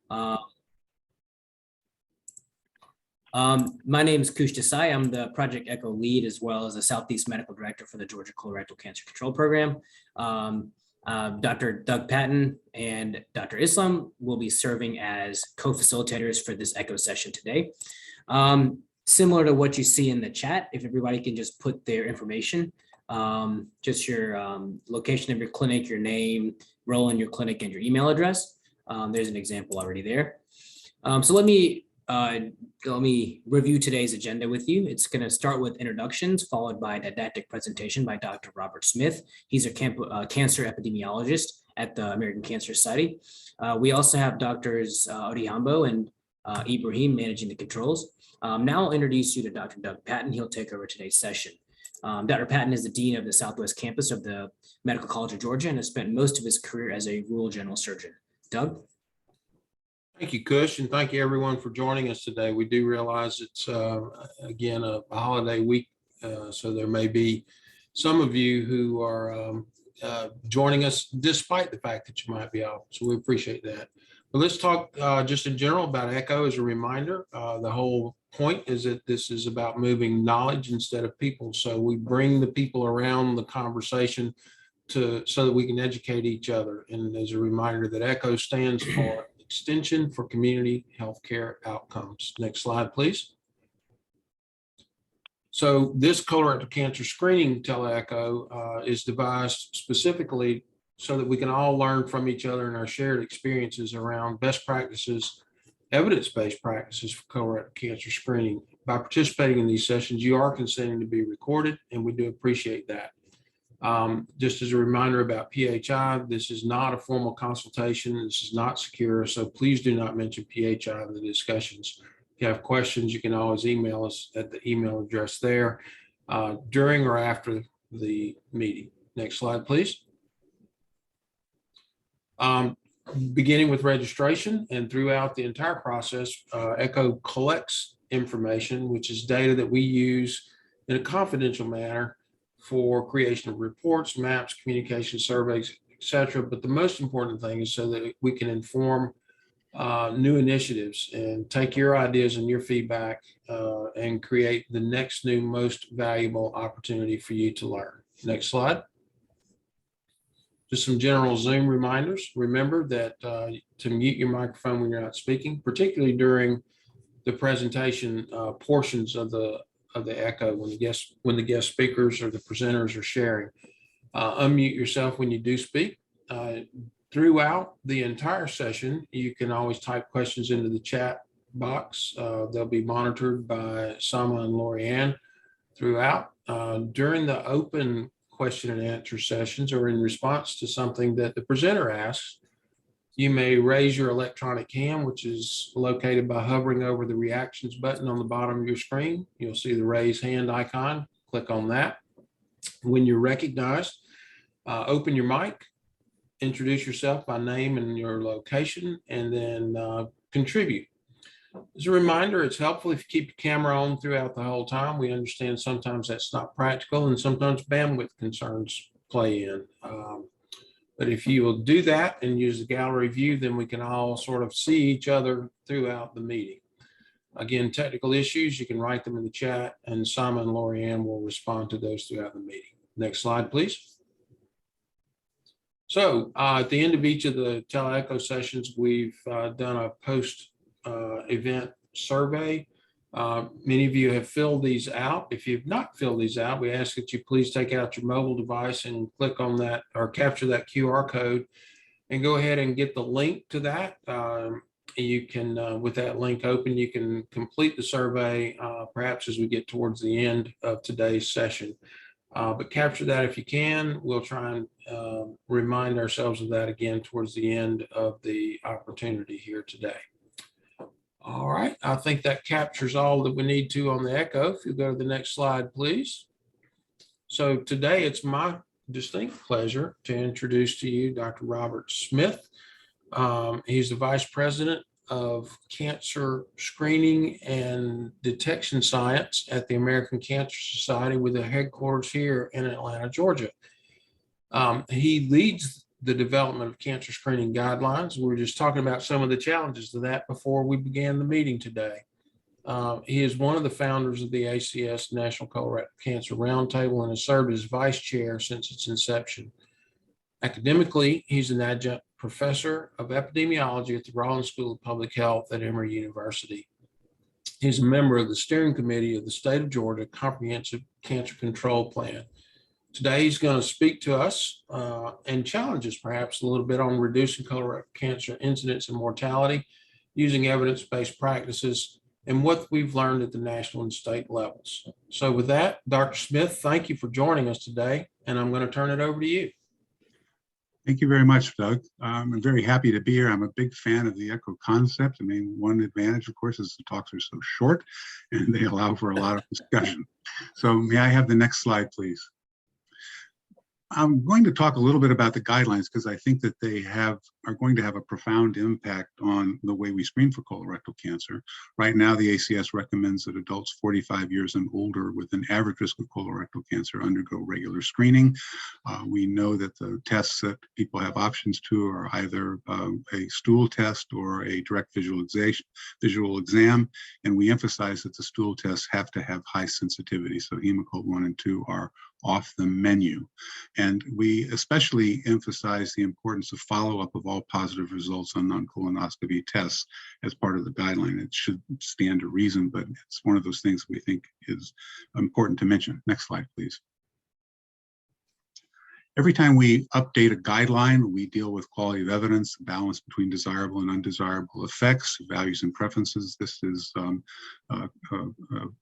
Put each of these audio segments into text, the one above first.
Uh, my name is Kush Desai. I'm the Project ECHO lead as well as the Southeast Medical Director for the Georgia Colorectal Cancer Control Program. Dr. Doug Patton and Dr. Islam will be serving as co-facilitators for this ECHO session today. Similar to what you see in the chat, if everybody can just put their information, just your location of your clinic, your name, role in your clinic, and your email address. There's an example already there. So let me review today's agenda with you. It's going to start with introductions, followed by a didactic presentation by Dr. Robert Smith. He's a cancer epidemiologist at the American Cancer Society. We also have Drs. Odihambo and Ibrahim managing the controls. Now I'll introduce you to Dr. Doug Patton. He'll take over today's session. Dr. Patton is the Dean of the Southwest Campus of the Medical College of Georgia and has spent most of his career as a rural general surgeon. Doug? Thank you, Kush, and thank you everyone for joining us today. We do realize it's, again, a holiday week, so there may be some of you who are joining us despite the fact that you might be off, so we appreciate that. But let's talk just in general about ECHO as a reminder. The whole point is that this is about moving knowledge instead of people, so we bring the people around the conversation so that we can educate each other. And as a reminder that ECHO stands for Extension for Community Healthcare Outcomes. Next slide, please. So this colorectal cancer screening TeleECHO is devised specifically so that we can all learn from each other and our shared experiences around best practices, evidence-based practices for colorectal cancer screening. By participating in these sessions, you are consenting to be recorded, and we do appreciate that. Just as a reminder about PHI, this is not a formal consultation. This is not secure, so please do not mention PHI in the discussions. If you have questions, you can always email us at the email address there during or after the meeting. Next slide, please. Beginning with registration and throughout the entire process, ECHO collects information, which is data that we use in a confidential manner for creation of reports, maps, communication surveys, etc. But the most important thing is so that we can inform new initiatives and take your ideas and your feedback and create the next new most valuable opportunity for you to learn. Next slide. Just some general Zoom reminders. Remember that to mute your microphone when you're not speaking, particularly during the presentation portions of the ECHO when the guest speakers or the presenters are sharing. Unmute yourself when you do speak. Throughout the entire session, you can always type questions into the chat box. They'll be monitored by Sama and Lorianne throughout. During the open question and answer sessions or in response to something that the presenter asks, you may raise your electronic hand, which is located by hovering over the reactions button on the bottom of your screen. You'll see the raise hand icon. Click on that. When you're recognized, open your mic, introduce yourself by name and your location, and then contribute. As a reminder, it's helpful if you keep your camera on throughout the whole time. We understand sometimes that's not practical and sometimes bandwidth concerns play in. But if you will do that and use the gallery view, then we can all sort of see each other throughout the meeting. Again, technical issues, you can write them in the chat, and Simon and Lorianne will respond to those throughout the meeting. Next slide, please. So at the end of each of the TeleECHO sessions, we've done a post-event survey. Many of you have filled these out. If you've not filled these out, we ask that you please take out your mobile device and click on that or capture that QR code and go ahead and get the link to that. You can, with that link open, you can complete the survey perhaps as we get towards the end of today's session. But capture that if you can. We'll try and remind ourselves of that again towards the end of the opportunity here today. All right, I think that captures all that we need to on the ECHO. If you go to the next slide, please. So today it's my distinct pleasure to introduce to you Dr. Robert Smith. He's the Vice President of Cancer Screening and Detection Science at the American Cancer Society with a headquarters here in Atlanta, Georgia. He leads the development of cancer screening guidelines. We were just talking about some of the challenges to that before we began the meeting today. He is one of the founders of the ACS National Colorectal Cancer Roundtable and has served as vice chair since its inception. Academically, he's an adjunct professor of epidemiology at the Rollins School of Public Health at Emory University. He's a member of the steering committee of the State of Georgia Comprehensive Cancer Control Plan. Today, he's going to speak to us and challenge us perhaps a little bit on reducing colorectal cancer incidence and mortality using evidence-based practices and what we've learned at the national and state levels. So with that, Dr. Smith, thank you for joining us today, and I'm going to turn it over to you. Thank you very much, Doug. I'm very happy to be here. I'm a big fan of the ECHO concept. I mean, one advantage, of course, is the talks are so short and they allow for a lot of discussion. So may I have the next slide, please? I'm going to talk a little bit about the guidelines because I think that they are going to have a profound impact on the way we screen for colorectal cancer. Right now, the ACS recommends that adults 45 years and older with an average risk of colorectal cancer undergo regular screening. We know that the tests that people have options to are either a stool test or a direct visual exam, and we emphasize that the stool tests have to have high sensitivity. So Hemocolt 1 and 2 are off the menu. And we especially emphasize the importance of follow-up of all positive results on non-colonoscopy tests as part of the guideline. It should stand to reason, but it's one of those things we think is important to mention. Next slide, please. Every time we update a guideline, we deal with quality of evidence, balance between desirable and undesirable effects, values and preferences. This is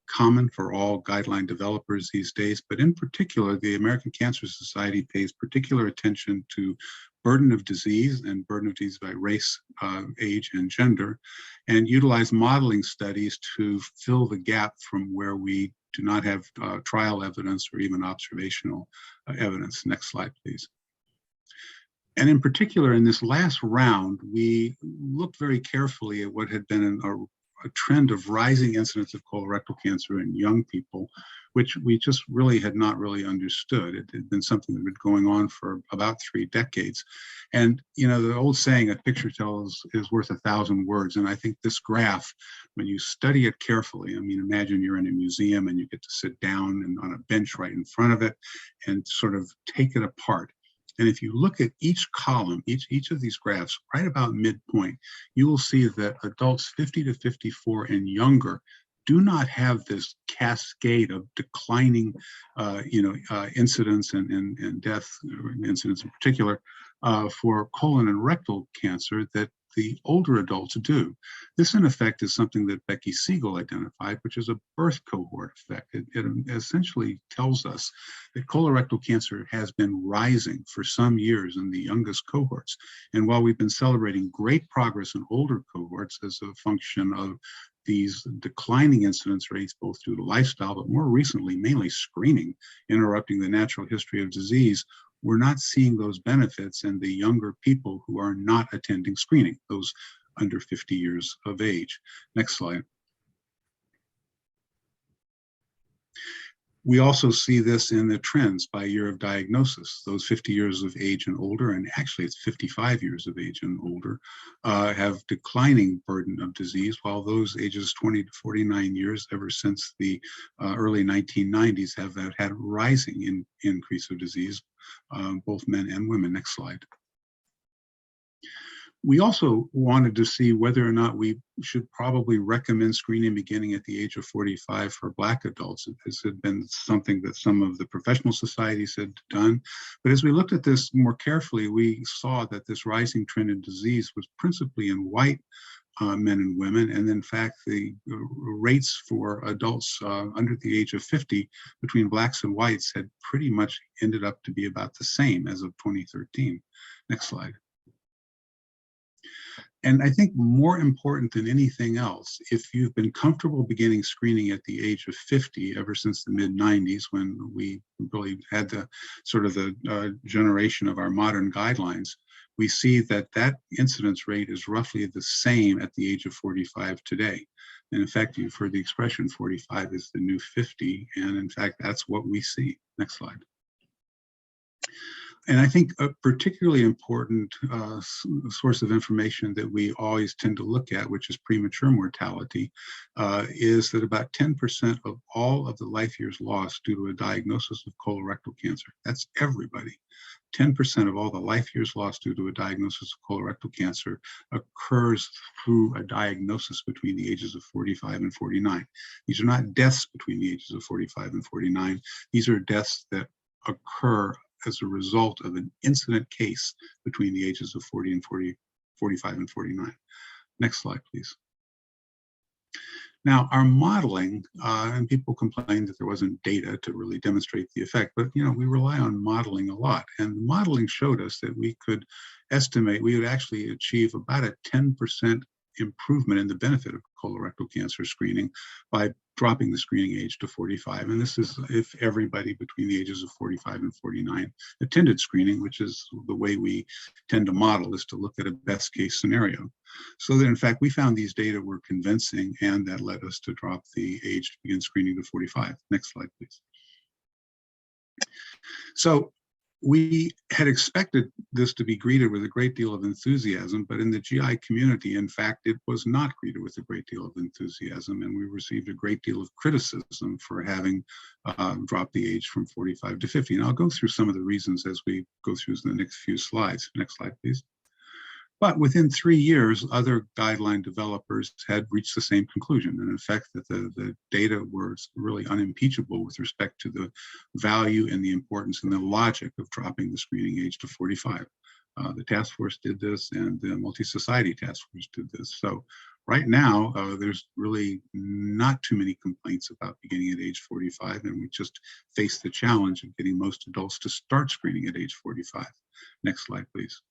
common for all guideline developers these days, but in particular, the American Cancer Society pays particular attention to burden of disease and burden of disease by race, age, and gender, and utilize modeling studies to fill the gap from where we do not have trial evidence or even observational evidence. Next slide, please. And in particular, in this last round, we looked very carefully at what had been a trend of rising incidence of colorectal cancer in young people, which we just really had not really understood. It had been something that had been going on for about 3 decades. And, you know, the old saying, a picture is worth 1,000 words. And I think this graph, when you study it carefully, I mean, imagine you're in a museum and you get to sit down and on a bench right in front of it and sort of take it apart. And if you look at each column, each of these graphs, right about midpoint, you will see that adults 50 to 54 and younger do not have this cascade of declining, incidence and death incidence in particular for colon and rectal cancer that the older adults do. This, in effect, is something that Becky Siegel identified, which is a birth cohort effect. It essentially tells us that colorectal cancer has been rising for some years in the youngest cohorts. And while we've been celebrating great progress in older cohorts as a function of these declining incidence rates, both due to lifestyle, but more recently, mainly screening, interrupting the natural history of disease, we're not seeing those benefits in the younger people who are not attending screening, those under 50 years of age. Next slide. We also see this in the trends by year of diagnosis. Those 50 years of age and older, and actually it's 55 years of age and older, have declining burden of disease, while those ages 20 to 49 years, ever since the early 1990s, have had rising increase of disease, both men and women. Next slide. We also wanted to see whether or not we should probably recommend screening beginning at the age of 45 for Black adults. This had been something that some of the professional societies had done. But as we looked at this more carefully, we saw that this rising trend in disease was principally in white men and women. And in fact, the rates for adults under the age of 50 between Blacks and whites had pretty much ended up to be about the same as of 2013. Next slide. And I think more important than anything else, if you've been comfortable beginning screening at the age of 50, ever since the mid-90s, when we really had the sort of the generation of our modern guidelines, we see that that incidence rate is roughly the same at the age of 45 today. And in fact, you've heard the expression 45 is the new 50. And in fact, that's what we see. Next slide. And I think a particularly important source of information that we always tend to look at, which is premature mortality, is that about 10% of all of the life years lost due to a diagnosis of colorectal cancer. That's everybody. 10% of all the life years lost due to a diagnosis of colorectal cancer occurs through a diagnosis between the ages of 45 and 49. These are not deaths between the ages of 45 and 49. These are deaths that occur as a result of an incident case between the ages of 45 and 49. Next slide, please. Now, our modeling, and people complained that there wasn't data to really demonstrate the effect, but we rely on modeling a lot. And the modeling showed us that we could estimate, we would actually achieve about a 10% improvement in the benefit of colorectal cancer screening by dropping the screening age to 45. And this is if everybody between the ages of 45 and 49 attended screening, which is the way we tend to model, is to look at a best case scenario. So that in fact, we found these data were convincing, and that led us to drop the age to begin screening to 45. Next slide, please. So we had expected this to be greeted with a great deal of enthusiasm, but in the GI community, in fact, it was not greeted with a great deal of enthusiasm, and we received a great deal of criticism for having dropped the age from 45 to 50. And I'll go through some of the reasons as we go through the next few slides. Next slide, please. But within 3 years, other guideline developers had reached the same conclusion, and in fact, that the data were really unimpeachable with respect to the value and the importance and the logic of dropping the screening age to 45. The task force did this, and the multi-society task force did this. So right now, there's really not too many complaints about beginning at age 45, and we just face the challenge of getting most adults to start screening at age 45. Next slide, please.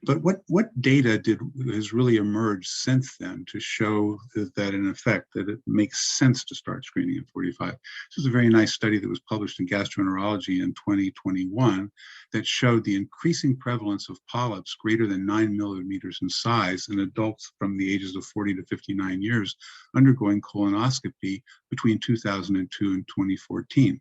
But what data has really emerged since then to show that in effect that it makes sense to start screening at 45? This is a very nice study that was published in Gastroenterology in 2021 that showed the increasing prevalence of polyps greater than 9 millimeters in size in adults from the ages of 40 to 59 years undergoing colonoscopy between 2002 and 2014.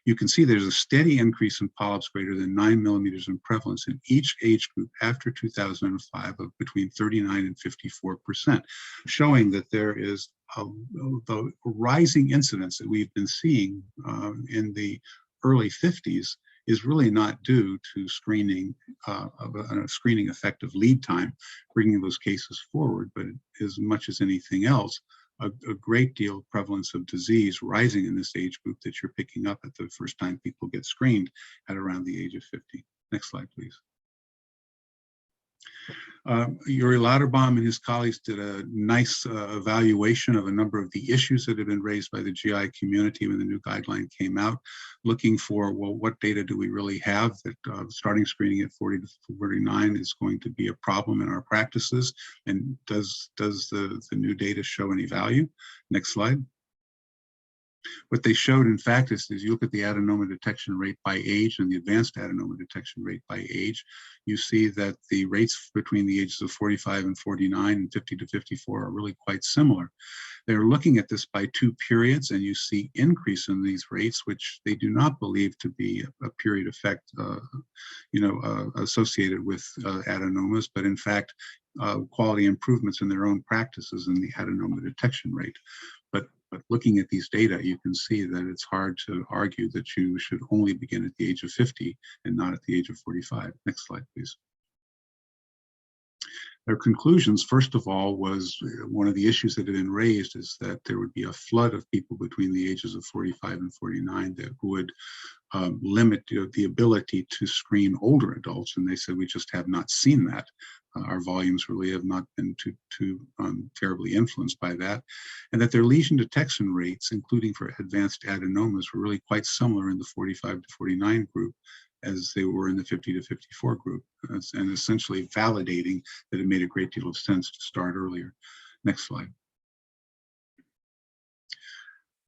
You can see there's a steady increase in polyps greater than 9 millimeters in prevalence in each age group after 2005 of between 39 and 54%, showing that there is the rising incidence that we've been seeing in the early 50s is really not due to screening, a screening effective lead time, bringing those cases forward, but as much as anything else, a great deal of prevalence of disease rising in this age group that you're picking up at the first time people get screened at around the age of 50. Next slide, please. Yuri Lauterbaum and his colleagues did a nice evaluation of a number of the issues that have been raised by the GI community when the new guideline came out, looking for, well, what data do we really have that starting screening at 40 to 49 is going to be a problem in our practices, and does the new data show any value? Next slide. What they showed, in fact, is you look at the adenoma detection rate by age and the advanced adenoma detection rate by age, you see that the rates between the ages of 45 and 49 and 50 to 54 are really quite similar. They're looking at this by 2 periods, and you see increase in these rates, which they do not believe to be a period effect, associated with adenomas, but in fact, quality improvements in their own practices in the adenoma detection rate. But looking at these data, you can see that it's hard to argue that you should only begin at the age of 50 and not at the age of 45. Next slide, please. Their conclusions, first of all, was one of the issues that had been raised is that there would be a flood of people between the ages of 45 and 49 that would limit the ability to screen older adults. And they said, we just have not seen that. Our volumes really have not been too terribly influenced by that. And that their lesion detection rates, including for advanced adenomas, were really quite similar in the 45 to 49 group as they were in the 50 to 54 group, and essentially validating that it made a great deal of sense to start earlier. Next slide.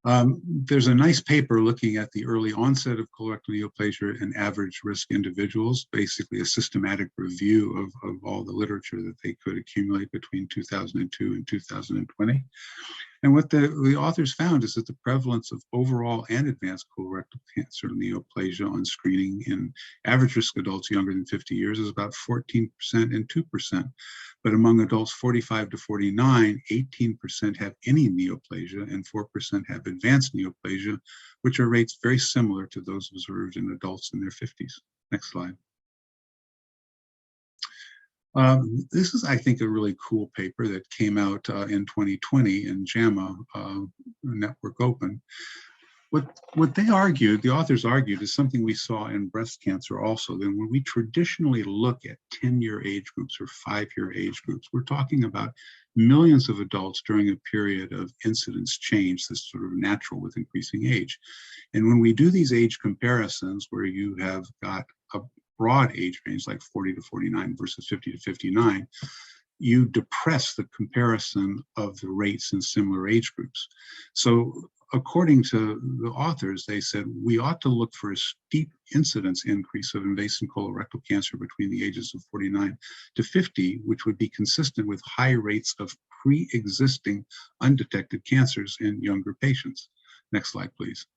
There's a nice paper looking at the early onset of colorectal neoplasia in average risk individuals, basically a systematic review of all the literature that they could accumulate between 2002 and 2020. And what the authors found is that the prevalence of overall and advanced colorectal cancer neoplasia on screening in average risk adults younger than 50 years is about 14% and 2%. But among adults 45 to 49, 18% have any neoplasia and 4% have advanced neoplasia, which are rates very similar to those observed in adults in their 50s. Next slide. This is, I think, a really cool paper that came out in 2020 in JAMA Network Open. What they argued, the authors argued, is something we saw in breast cancer also. Then when we traditionally look at 10-year age groups or 5-year age groups, we're talking about millions of adults during a period of incidence change that's sort of natural with increasing age. And when we do these age comparisons where you have got a broad age range like 40 to 49 versus 50 to 59, you depress the comparison of the rates in similar age groups. So according to the authors, they said we ought to look for a steep incidence increase of invasive colorectal cancer between the ages of 49 to 50, which would be consistent with high rates of pre-existing undetected cancers in younger patients. Next slide, please.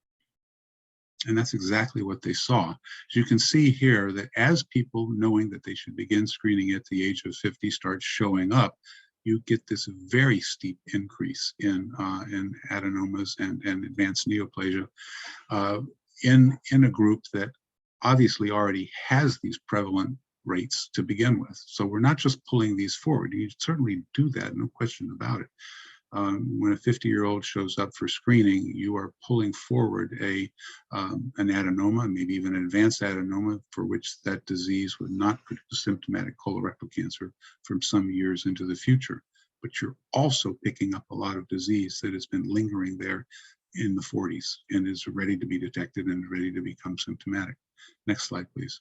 And that's exactly what they saw. As you can see here, that as people knowing that they should begin screening at the age of 50 start showing up, you get this very steep increase in adenomas and advanced neoplasia in a group that obviously already has these prevalent rates to begin with. So we're not just pulling these forward. You certainly do that, no question about it. When a 50-year-old shows up for screening, you are pulling forward an adenoma, maybe even an advanced adenoma, for which that disease would not produce symptomatic colorectal cancer from some years into the future. But you're also picking up a lot of disease that has been lingering there in the 40s and is ready to be detected and ready to become symptomatic. Next slide, please.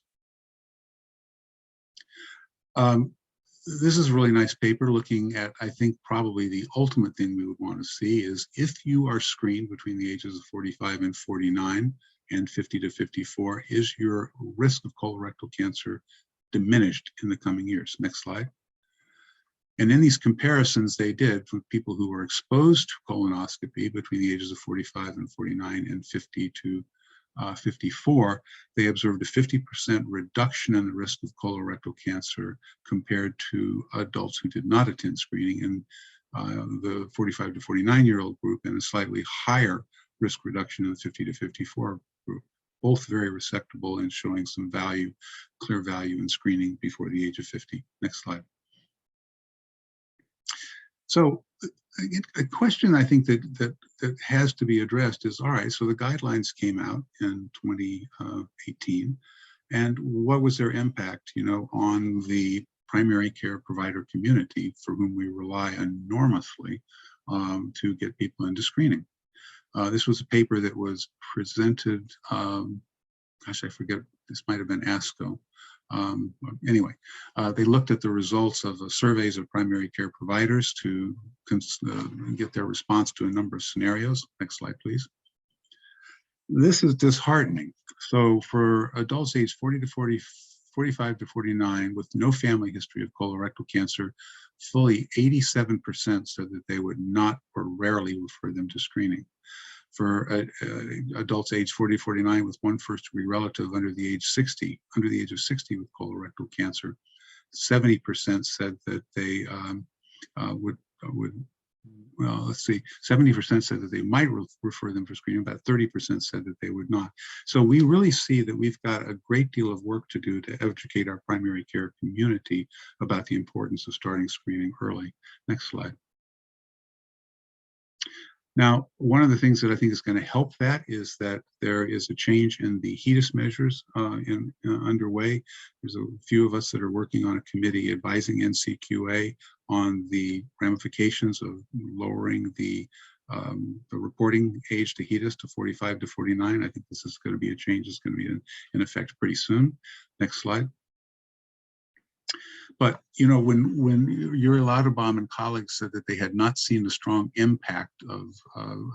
This is a really nice paper looking at, I think, probably the ultimate thing we would want to see is if you are screened between the ages of 45 and 49 and 50 to 54, is your risk of colorectal cancer diminished in the coming years? Next slide. And in these comparisons they did with people who were exposed to colonoscopy between the ages of 45 and 49 and 50 to 54, they observed a 50% reduction in the risk of colorectal cancer compared to adults who did not attend screening in the 45 to 49-year-old group, and a slightly higher risk reduction in the 50 to 54 group. Both very respectable and showing some value, clear value in screening before the age of 50. Next slide. So a question I think that has to be addressed is, all right, so the guidelines came out in 2018, and what was their impact, on the primary care provider community for whom we rely enormously to get people into screening? This was a paper that was presented, gosh, I forget, this might have been ASCO. Anyway, they looked at the results of the surveys of primary care providers to get their response to a number of scenarios. Next slide, please. This is disheartening. So for adults aged 45 to 49 with no family history of colorectal cancer, fully 87% said that they would not or rarely refer them to screening. For adults age 40 to 49 with one first-degree relative under the age of 60 with colorectal cancer, 70% said that they would, well, let's see, 70% said that they might refer them for screening, about 30% said that they would not. So we really see that we've got a great deal of work to do to educate our primary care community about the importance of starting screening early. Next slide. Now, one of the things that I think is going to help that is that there is a change in the HEDIS measures underway. There's a few of us that are working on a committee advising NCQA on the ramifications of lowering the reporting age to HEDIS to 45 to 49. I think this is going to be a change that's going to be in effect pretty soon. Next slide. But, when Yuri Lauterbaum and colleagues said that they had not seen a strong impact of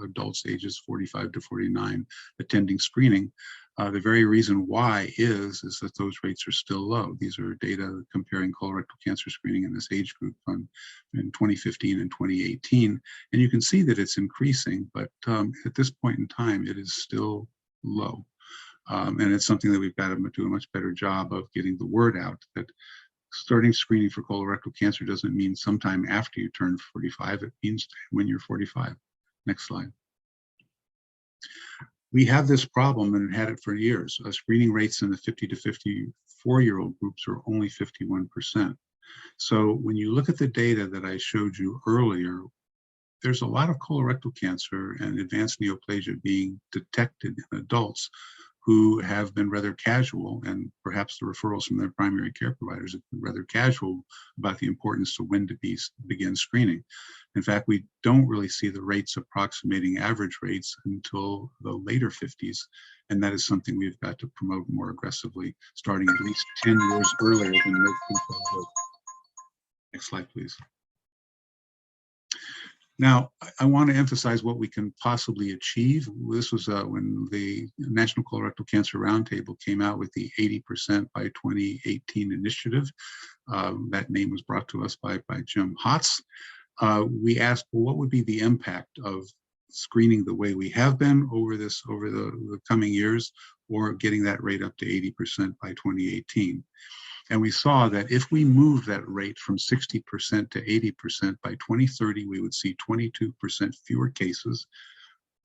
adults ages 45 to 49 attending screening, The very reason why is that those rates are still low. These are data comparing colorectal cancer screening in this age group in 2015 and 2018. And you can see that it's increasing, but at this point in time, it is still low. And it's something that we've got to do a much better job of getting the word out that starting screening for colorectal cancer doesn't mean sometime after you turn 45, it means when you're 45. Next slide. We have this problem and had it for years. Screening rates in the 50 to 54-year-old groups are only 51%. So when you look at the data that I showed you earlier, there's a lot of colorectal cancer and advanced neoplasia being detected in adults who have been rather casual, and perhaps the referrals from their primary care providers have been rather casual about the importance of when to begin screening. In fact, we don't really see the rates approximating average rates until the later 50s, and that is something we've got to promote more aggressively, starting at least 10 years earlier than most people would. Next slide, please. Now, I want to emphasize what we can possibly achieve. This was when the National Colorectal Cancer Roundtable came out with the 80% by 2018 initiative. That name was brought to us by Jim Hotz. We asked, well, what would be the impact of screening the way we have been over the coming years, or getting that rate up to 80% by 2018? And we saw that if we move that rate from 60% to 80% by 2030, we would see 22% fewer cases,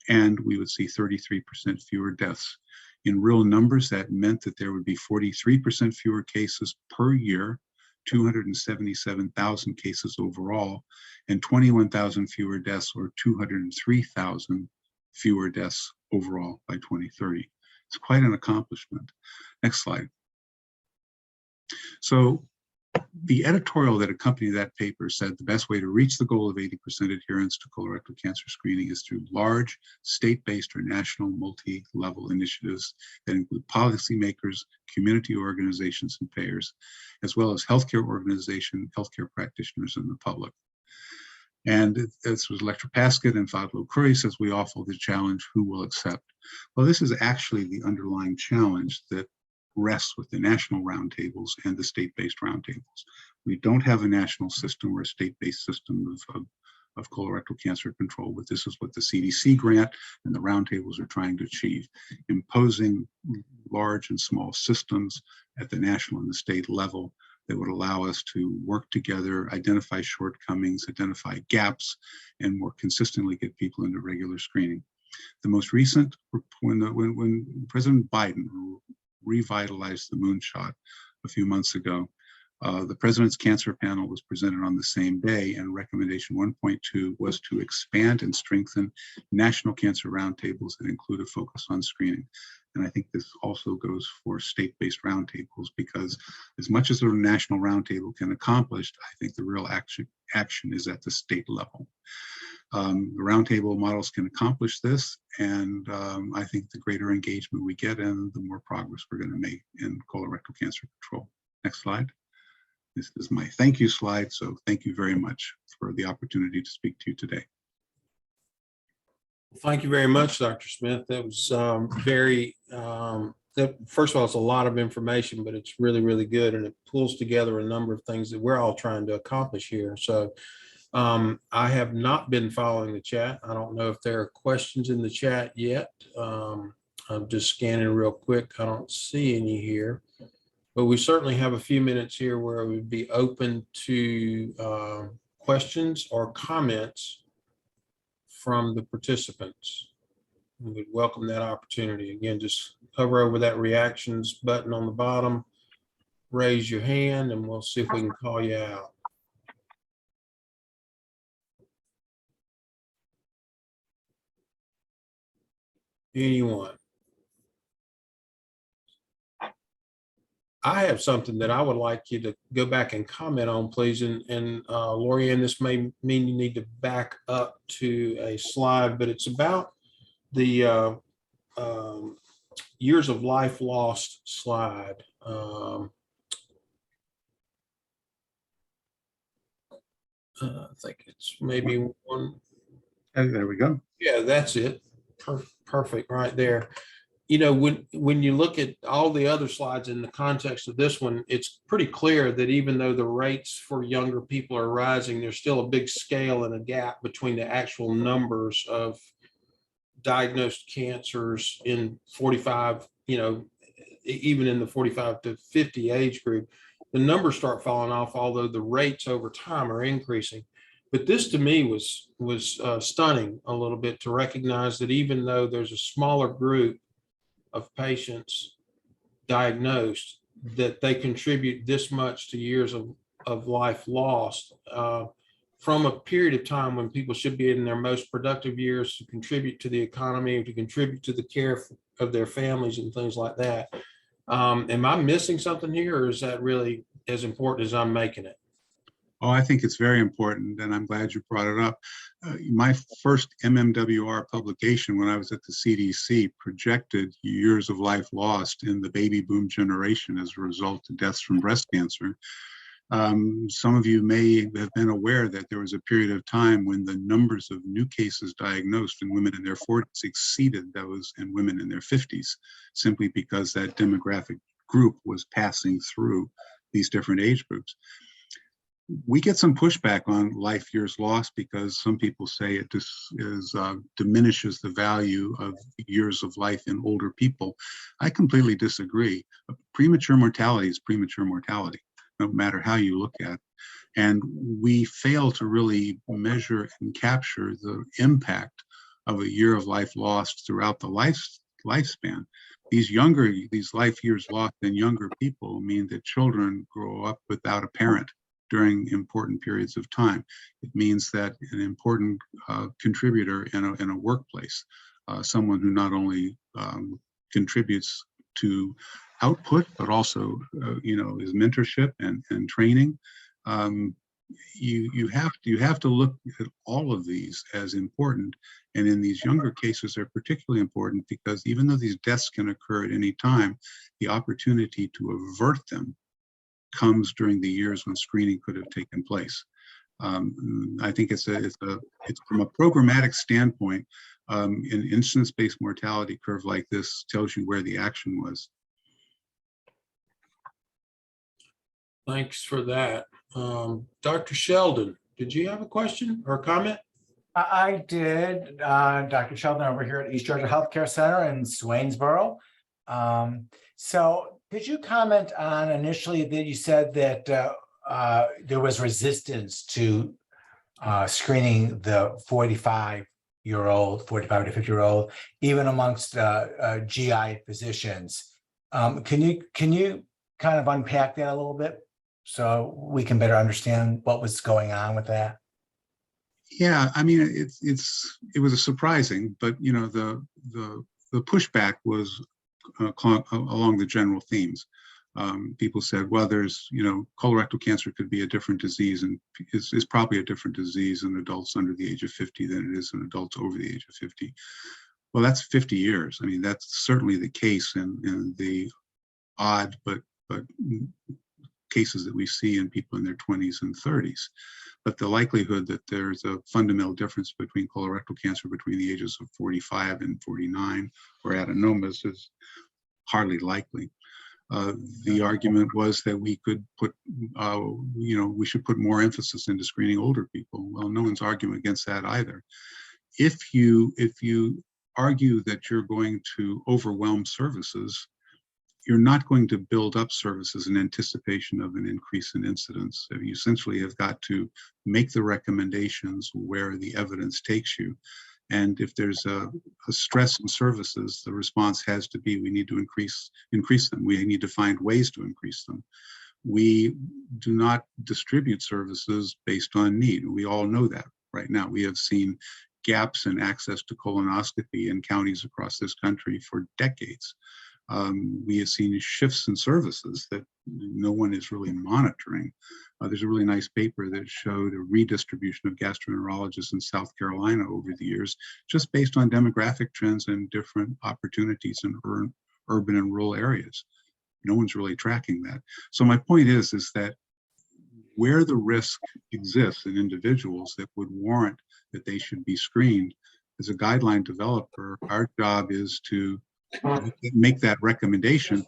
and we would see 33% fewer deaths. In real numbers, that meant that there would be 43% fewer cases per year, 277,000 cases overall, and 21,000 fewer deaths, or 203,000 fewer deaths overall by 2030. It's quite an accomplishment. Next slide. So the editorial that accompanied that paper said the best way to reach the goal of 80% adherence to colorectal cancer screening is through large state-based or national multi-level initiatives that include policymakers, community organizations, and payers, as well as healthcare organizations, healthcare practitioners, and the public. And this was Lecter Paskett and Fadlo Curry says we offer the challenge, who will accept? Well, this is actually the underlying challenge that rests with the national roundtables and the state-based roundtables. We don't have a national system or a state-based system of colorectal cancer control, but this is what the CDC grant and the roundtables are trying to achieve, imposing large and small systems at the national and the state level that would allow us to work together, identify shortcomings, identify gaps, and more consistently get people into regular screening. The most recent, when President Biden revitalized the moonshot a few months ago, the President's Cancer Panel was presented on the same day, and recommendation 1.2 was to expand and strengthen national cancer roundtables that include a focus on screening. And I think this also goes for state-based roundtables, because as much as the national roundtable can accomplish, I think the real action is at the state level. The roundtable models can accomplish this, and I think the greater engagement we get in, the more progress we're going to make in colorectal cancer control. Next slide. This is my thank you slide, so thank you very much for the opportunity to speak to you today. Thank you very much, Dr. Smith. That was first of all, it's a lot of information, but it's really, really good, and it pulls together a number of things that we're all trying to accomplish here. So I have not been following the chat. I don't know if there are questions in the chat yet. I'm just scanning real quick. I don't see any here, but we certainly have a few minutes here where we'd be open to questions or comments from the participants. We would welcome that opportunity. Again, just hover over that reactions button on the bottom, raise your hand, and we'll see if we can call you out. Anyone? I have something that I would like you to go back and comment on, please. And Lorianne, this may mean you need to back up to a slide, but it's about the years of life lost slide. I think it's maybe one. And there we go. Yeah, that's it. Perfect right there. you know, when you look at all the other slides in the context of this one, it's pretty clear that even though the rates for younger people are rising, there's still a big scale and a gap between the actual numbers of diagnosed cancers in 45, you know, even in the 45 to 50 age group. The numbers start falling off, although the rates over time are increasing. But this to me was stunning a little bit, to recognize that even though there's a smaller group of patients diagnosed, that they contribute this much to years of life lost from a period of time when people should be in their most productive years to contribute to the economy, to contribute to the care of their families and things like that. Am I missing something here, or is that really as important as I'm making it? Oh, I think it's very important, and I'm glad you brought it up. My first MMWR publication when I was at the CDC projected years of life lost in the baby boom generation as a result of deaths from breast cancer. Some of you may have been aware that there was a period of time when the numbers of new cases diagnosed in women in their 40s exceeded those in women in their 50s, simply because that demographic group was passing through these different age groups. We get some pushback on life years lost because some people say it just diminishes the value of years of life in older people. I completely disagree. Premature mortality is premature mortality, no matter how you look at it. And we fail to really measure and capture the impact of a year of life lost throughout the lifespan. These life years lost in younger people mean that children grow up without a parent during important periods of time. It means that an important contributor in a workplace, someone who not only contributes to output, but also is mentorship and training. You have to look at all of these as important, and in these younger cases they're particularly important because even though these deaths can occur at any time, the opportunity to avert them comes during the years when screening could have taken place. I think it's from a programmatic standpoint, an incidence-based mortality curve like this tells you where the action was. Thanks for that. Dr. Sheldon, did you have a question or a comment? I did. Dr. Sheldon over here at East Georgia Healthcare Center in Swainsboro. So could you comment on initially that you said that there was resistance to screening the 45 to 50-year-old, even amongst GI physicians. Can you kind of unpack that a little bit so we can better understand what was going on with that? Yeah, I mean, it was a surprising, but the pushback was along the general themes. People said, well, there's, colorectal cancer could be a different disease and is probably a different disease in adults under the age of 50 than it is in adults over the age of 50. Well, that's 50 years. I mean, that's certainly the case in the odd but cases that we see in people in their 20s and 30s. But the likelihood that there's a fundamental difference between colorectal cancer between the ages of 45 and 49 or adenomas is hardly likely. The argument was that we could put, we should put more emphasis into screening older people. Well, no one's arguing against that either. If you argue that you're going to overwhelm services, you're not going to build up services in anticipation of an increase in incidence. So you essentially have got to make the recommendations where the evidence takes you. And if there's a stress in services, the response has to be, we need to increase them. We need to find ways to increase them. We do not distribute services based on need. We all know that right now. We have seen gaps in access to colonoscopy in counties across this country for decades. We have seen shifts in services that no one is really monitoring. There's a really nice paper that showed a redistribution of gastroenterologists in South Carolina over the years, just based on demographic trends and different opportunities in urban and rural areas. No one's really tracking that. So my point is that where the risk exists in individuals that would warrant that they should be screened, as a guideline developer, our job is to make that recommendation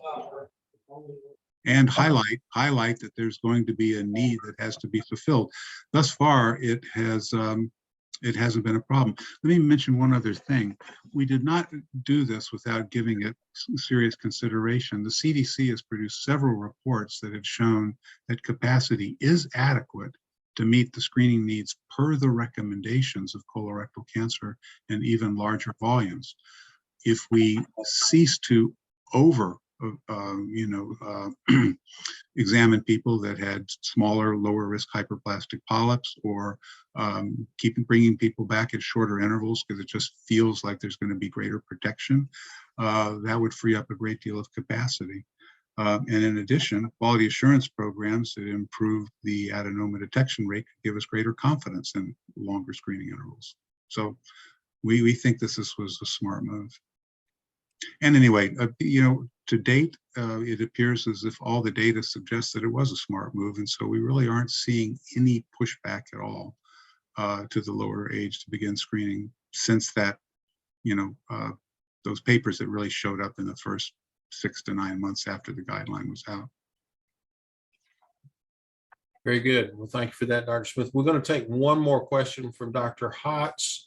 and highlight that there's going to be a need that has to be fulfilled. Thus far, it hasn't been a problem. Let me mention one other thing. We did not do this without giving it serious consideration. The CDC has produced several reports that have shown that capacity is adequate to meet the screening needs per the recommendations of colorectal cancer and even larger volumes. If we cease to examine people that had smaller, lower risk hyperplastic polyps, or keep bringing people back at shorter intervals because it just feels like there's going to be greater protection, that would free up a great deal of capacity. And in addition, quality assurance programs that improve the adenoma detection rate could give us greater confidence in longer screening intervals. So we think was a smart move. And anyway, to date, it appears as if all the data suggests that it was a smart move. And so we really aren't seeing any pushback at all to the lower age to begin screening since that, those papers that really showed up in the first 6 to 9 months after the guideline was out. Very good. Well, thank you for that, Dr. Smith. We're going to take one more question from Dr. Hotz,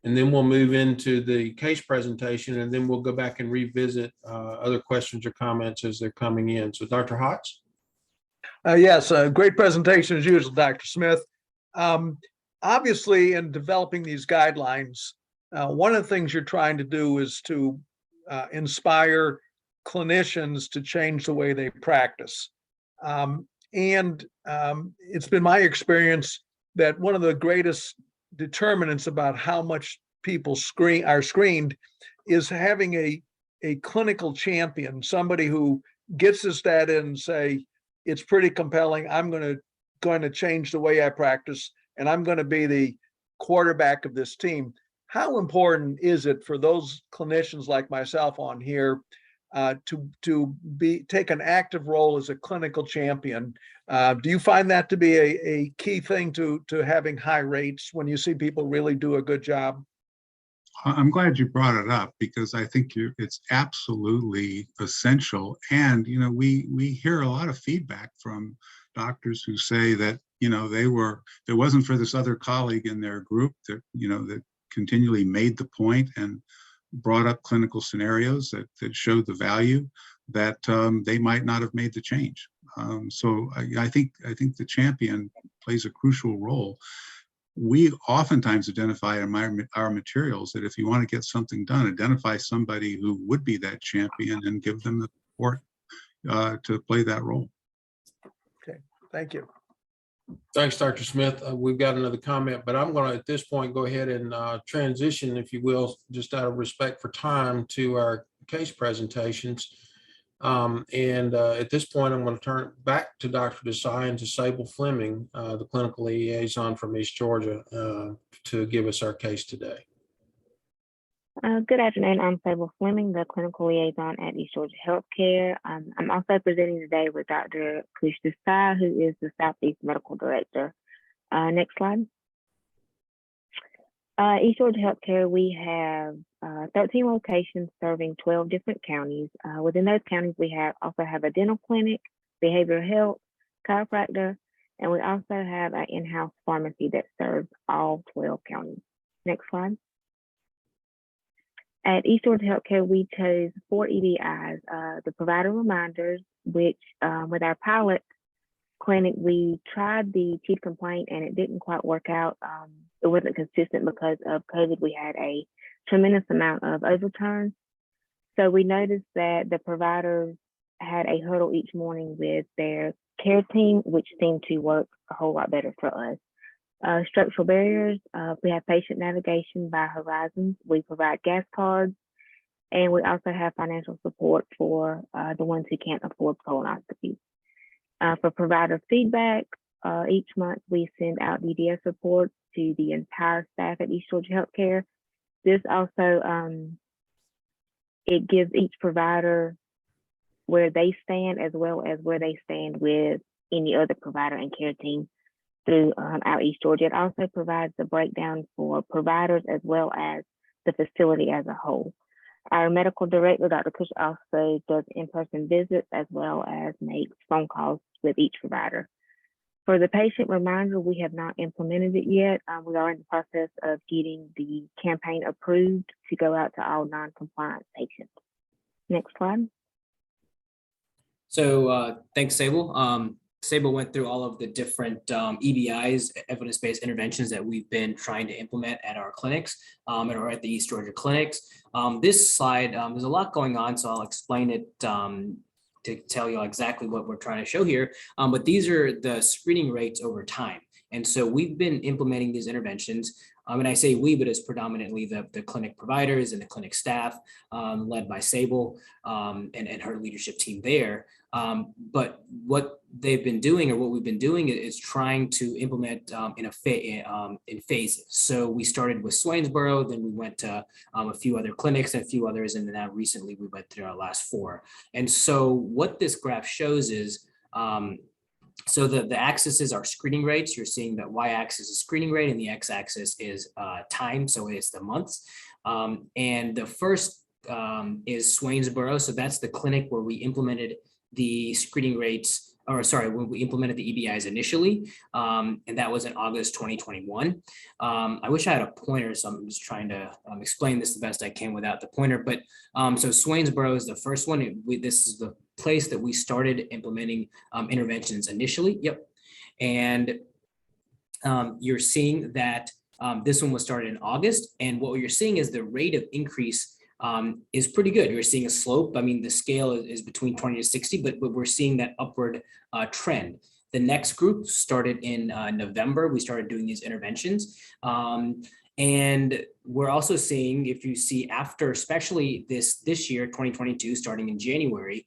and then we'll move into the case presentation, and then we'll go back and revisit other questions or comments as they're coming in. So Dr. Hotz? Yes, great presentation as usual, Dr. Smith. Obviously, in developing these guidelines, one of the things you're trying to do is to inspire clinicians to change the way they practice. It's been my experience that one of the greatest determinants about how much people are screened is having a clinical champion, somebody who gets this data and say, it's pretty compelling, I'm going to change the way I practice, and I'm going to be the quarterback of this team. How important is it for those clinicians like myself on here to take an active role as a clinical champion? Do you find that to be a key thing to having high rates when you see people really do a good job? I'm glad you brought it up because I think it's absolutely essential. And, we hear a lot of feedback from doctors who say that, there wasn't for this other colleague in their group that, that continually made the point and brought up clinical scenarios that showed the value that they might not have made the change. So I think the champion plays a crucial role. We oftentimes identify in our materials that if you want to get something done, identify somebody who would be that champion and give them the support to play that role. Okay, thank you. Thanks, Dr. Smith. We've got another comment, but I'm going to, at this point, go ahead and transition, if you will, just out of respect for time, to our case presentations. At this point, I'm going to turn it back to Dr. Desai and to Sable Fleming, the clinical liaison from East Georgia, to give us our case today. Good afternoon. I'm Sable Fleming, the clinical liaison at East Georgia Healthcare. I'm also presenting today with Dr. Kush Desai, who is the Southeast Medical Director. Next slide. East Georgia Healthcare, we have 13 locations serving 12 different counties. Within those counties, we also have a dental clinic, behavioral health, chiropractor, and we also have an in-house pharmacy that serves all 12 counties. Next slide. At East Georgia Healthcare, we chose 4 EDIs, the provider reminders, which with our pilot clinic, we tried the chief complaint and it didn't quite work out. It wasn't consistent because of COVID. We had a tremendous amount of overturns. So we noticed that the providers had a huddle each morning with their care team, which seemed to work a whole lot better for us. Structural barriers, we have patient navigation by Horizons. We provide gas cards, and we also have financial support for the ones who can't afford colonoscopies. For provider feedback, each month we send out DDS reports to the entire staff at East Georgia Healthcare. This also, it gives each provider where they stand as well as where they stand with any other provider and care team through our East Georgia. It also provides the breakdown for providers as well as the facility as a whole. Our medical director, Dr. Kush, also does in-person visits as well as makes phone calls with each provider. For the patient reminder, we have not implemented it yet. We are in the process of getting the campaign approved to go out to all non-compliant patients. Next slide. So thanks, Sable. Sable went through all of the different EBIs, evidence-based interventions that we've been trying to implement at our clinics or at the East Georgia clinics. This slide, there's a lot going on, so I'll explain it to tell you exactly what we're trying to show here. But these are the screening rates over time. And so we've been implementing these interventions. And I say we, but it's predominantly the clinic providers and the clinic staff led by Sable and her leadership team there. But what they've been doing, or what we've been doing, is trying to implement in phases. So we started with Swainsboro, then we went to a few other clinics and a few others, and then now recently we went through our last 4. And so what this graph shows is, so the axis is our screening rates. You're seeing that y-axis is screening rate and the x-axis is time, so it's the months. And the first is Swainsboro, so that's the clinic where we implemented the screening rates, or sorry, when we implemented the EBIs initially, and that was in August 2021. I wish I had a pointer, so I'm just trying to explain this the best I can without the pointer. But so Swainsboro is the first one. This is the place that we started implementing interventions initially. Yep. And you're seeing that this one was started in August. And what you're seeing is the rate of increase is pretty good. You're seeing a slope. I mean, the scale is between 20 to 60, but we're seeing that upward trend. The next group started in November. We started doing these interventions. And we're also seeing, if you see after, especially this year, 2022, starting in January,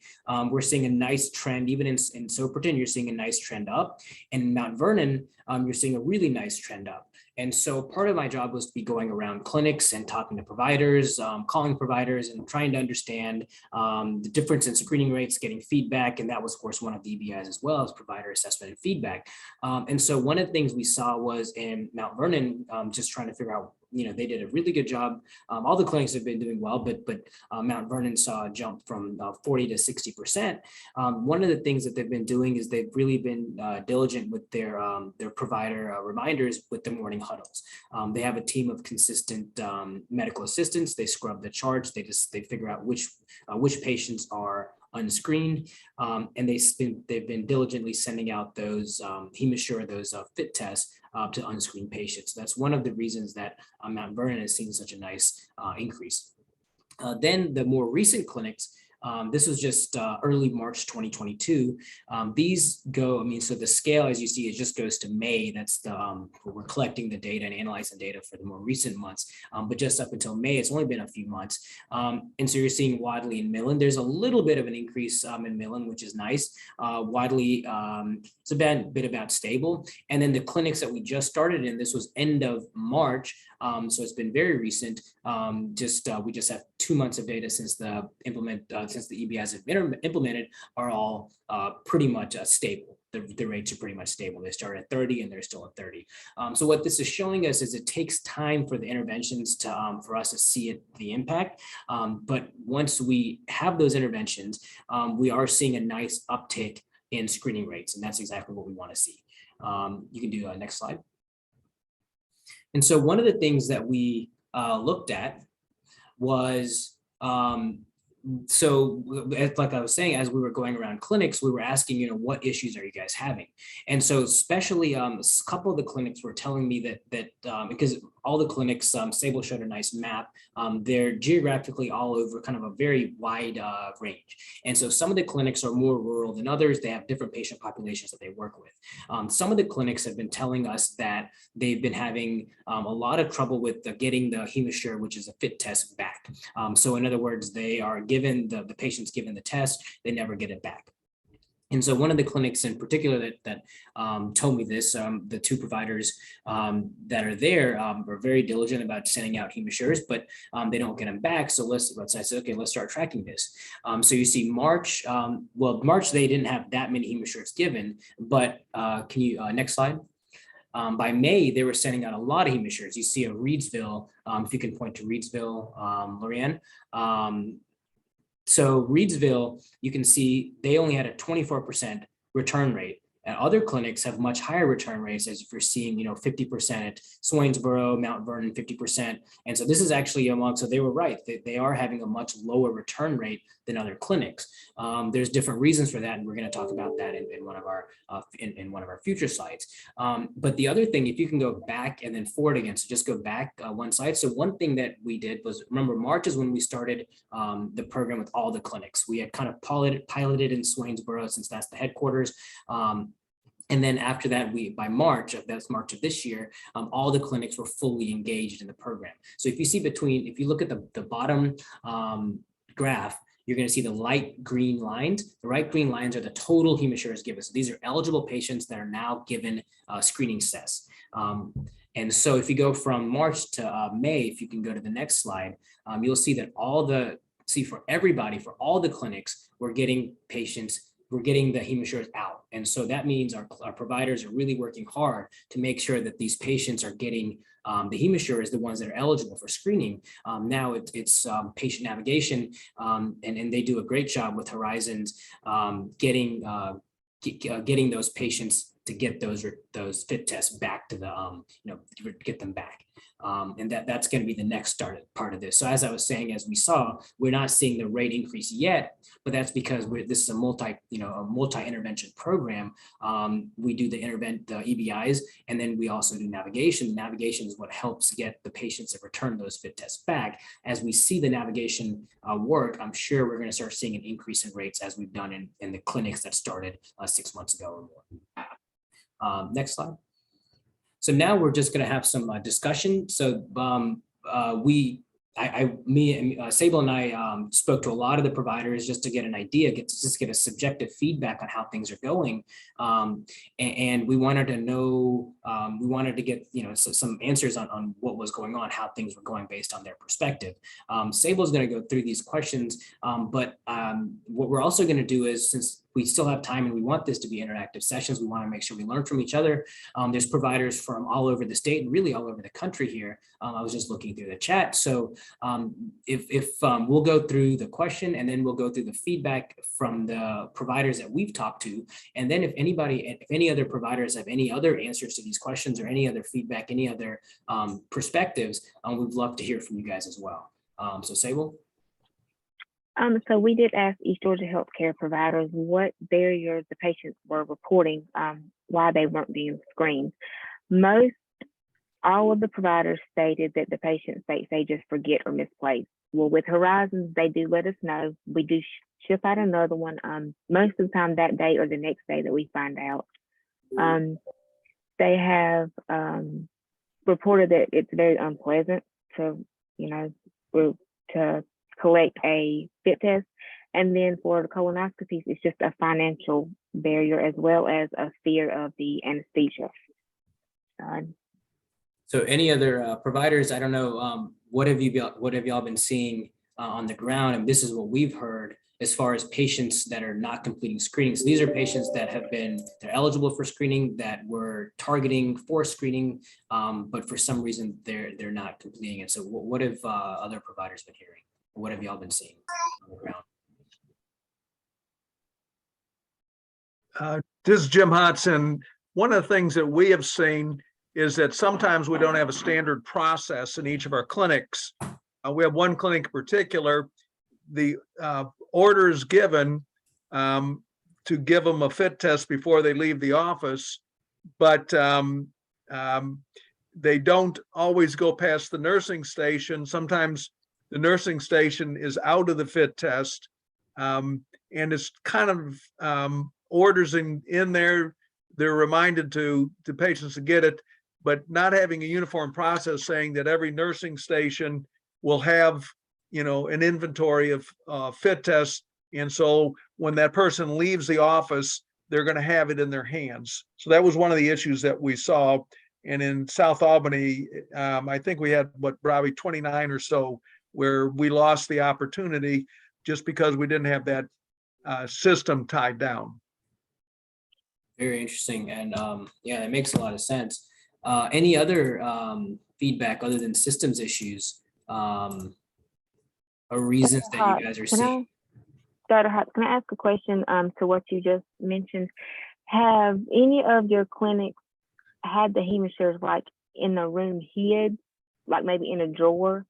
we're seeing a nice trend. Even in Soperton, you're seeing a nice trend up. And in Mount Vernon, you're seeing a really nice trend up. And so part of my job was to be going around clinics and talking to providers, calling providers and trying to understand the difference in screening rates, getting feedback. And that was, of course, one of the EBIs as well as provider assessment and feedback. And so one of the things we saw was in Mount Vernon, just trying to figure out, they did a really good job. All the clinics have been doing well, but Mount Vernon saw a jump from 40 to 60%. One of the things that they've been doing is they've really been diligent with their provider reminders with the morning huddles. They have a team of consistent medical assistants. They scrub the charts. They figure out which patients are unscreened, and they've been diligently sending out those HemoSure, those fit tests to unscreened patients. That's one of the reasons that Mount Vernon has seen such a nice increase. Then the more recent clinics, this was just early March 2022. These go, so the scale, as you see, it just goes to May. That's where we're collecting the data and analyzing data for the more recent months. But just up until May, it's only been a few months. And so you're seeing Wadley and Millen. There's a little bit of an increase in Millen, which is nice. Wadley, it's a bit about stable. And then the clinics that we just started in, this was end of March. So it's been very recent. We just have 2 months of data since the EBIs have been implemented, are all pretty much stable. The rates are pretty much stable. They start at 30 and they're still at 30. So what this is showing us is it takes time for the interventions to for us to see the impact. But once we have those interventions, we are seeing a nice uptick in screening rates, and that's exactly what we want to see. You can do next slide. And so one of the things that we looked at was, so like I was saying, as we were going around clinics, we were asking, what issues are you guys having? And so especially a couple of the clinics were telling me that because all the clinics, Sable showed a nice map, they're geographically all over kind of a very wide range. And so some of the clinics are more rural than others. They have different patient populations that they work with. Some of the clinics have been telling us that they've been having a lot of trouble with getting the HemoSure, which is a fit test, back. So in other words, they are given, the patient's given the test, they never get it back. And so one of the clinics in particular that told me this, the 2 providers that are there are very diligent about sending out HemoSures, but they don't get them back. So I said, okay, let's start tracking this. So you see March, March, they didn't have that many HemoSures given, but can you, next slide? By May, they were sending out a lot of HemoSures. You see a Reedsville, if you can point to Reedsville, Lorianne. So Reedsville, you can see they only had a 24% return rate. And other clinics have much higher return rates, as if you're seeing, 50% at Swainsboro, Mount Vernon, 50%. And so this is actually so they were right. They are having a much lower return rate than other clinics. There's different reasons for that, and we're going to talk about that in one of our future slides. But the other thing, if you can go back and then forward again, so just go back one slide. So one thing that we did was, remember, March is when we started the program with all the clinics. We had kind of piloted in Swainsboro, since that's the headquarters. And then after that, by March of this year, all the clinics were fully engaged in the program. So if you look at the bottom graph, you're going to see the light green lines. The light green lines are the total HemoSures given. So these are eligible patients that are now given screening tests. And so if you go from March to May, if you can go to the next slide, you'll see that for all the clinics, we're getting the HemoSures out. And so that means our providers are really working hard to make sure that these patients are getting the HemoSures, the ones that are eligible for screening. Now it's patient navigation, and they do a great job with Horizons getting those patients to get those fit tests back to get them back. And that's going to be the next part of this. So as I was saying, as we saw, we're not seeing the rate increase yet, but that's because this is a multi-intervention program. We do the EBIs, and then we also do navigation. Navigation is what helps get the patients that return those fit tests back. As we see the navigation work, I'm sure we're going to start seeing an increase in rates, as we've done in the clinics that started 6 months ago or more. Next slide. So now we're just going to have some discussion. So Sable and I spoke to a lot of the providers just to get an idea, get a subjective feedback on how things are going. And we wanted to know, we wanted to get, some answers on what was going on, how things were going based on their perspective. Sable is going to go through these questions, but what we're also going to do is, since we still have time and we want this to be interactive sessions, we want to make sure we learn from each other. There's providers from all over the state and really all over the country here. I was just looking through the chat. So if we'll go through the question, and then we'll go through the feedback from the providers that we've talked to. And then if any other providers have any other answers to these questions, or any other feedback, any other perspectives, we'd love to hear from you guys as well. So Sable? So we did ask East Georgia healthcare providers what barriers the patients were reporting why they weren't being screened. All of the providers stated that the patient states they just forget or misplace. Well, with Horizons, they do let us know. We do ship out another one most of the time that day or the next day that we find out. They have reported that it's very unpleasant to collect a fit test. And then for the colonoscopies, it's just a financial barrier, as well as a fear of the anesthesia. So any other providers, I don't know, what have y'all been seeing on the ground? And this is what we've heard as far as patients that are not completing screening. So these are patients that they're eligible for screening, that we're targeting for screening, but for some reason they're not completing it. So what have other providers been hearing? What have y'all been seeing on the ground? This is Jim Hodson. One of the things that we have seen is that sometimes we don't have a standard process in each of our clinics. We have one clinic in particular, the orders given to give them a fit test before they leave the office, but they don't always go past the nursing station. Sometimes the nursing station is out of the fit test, and it's kind of orders in there. They're reminded to patients to get it, but not having a uniform process saying that every nursing station will have, an inventory of fit tests. And so when that person leaves the office, they're going to have it in their hands. So that was one of the issues that we saw. And in South Albany, I think we had probably 29 or so where we lost the opportunity just because we didn't have that system tied down. Very interesting. And yeah, that makes a lot of sense. Any other feedback other than systems issues or reasons that you guys are seeing? Dr. Hotz, can I ask a question to what you just mentioned? Have any of your clinics had the hemispheres like in the room hid, like maybe in a drawer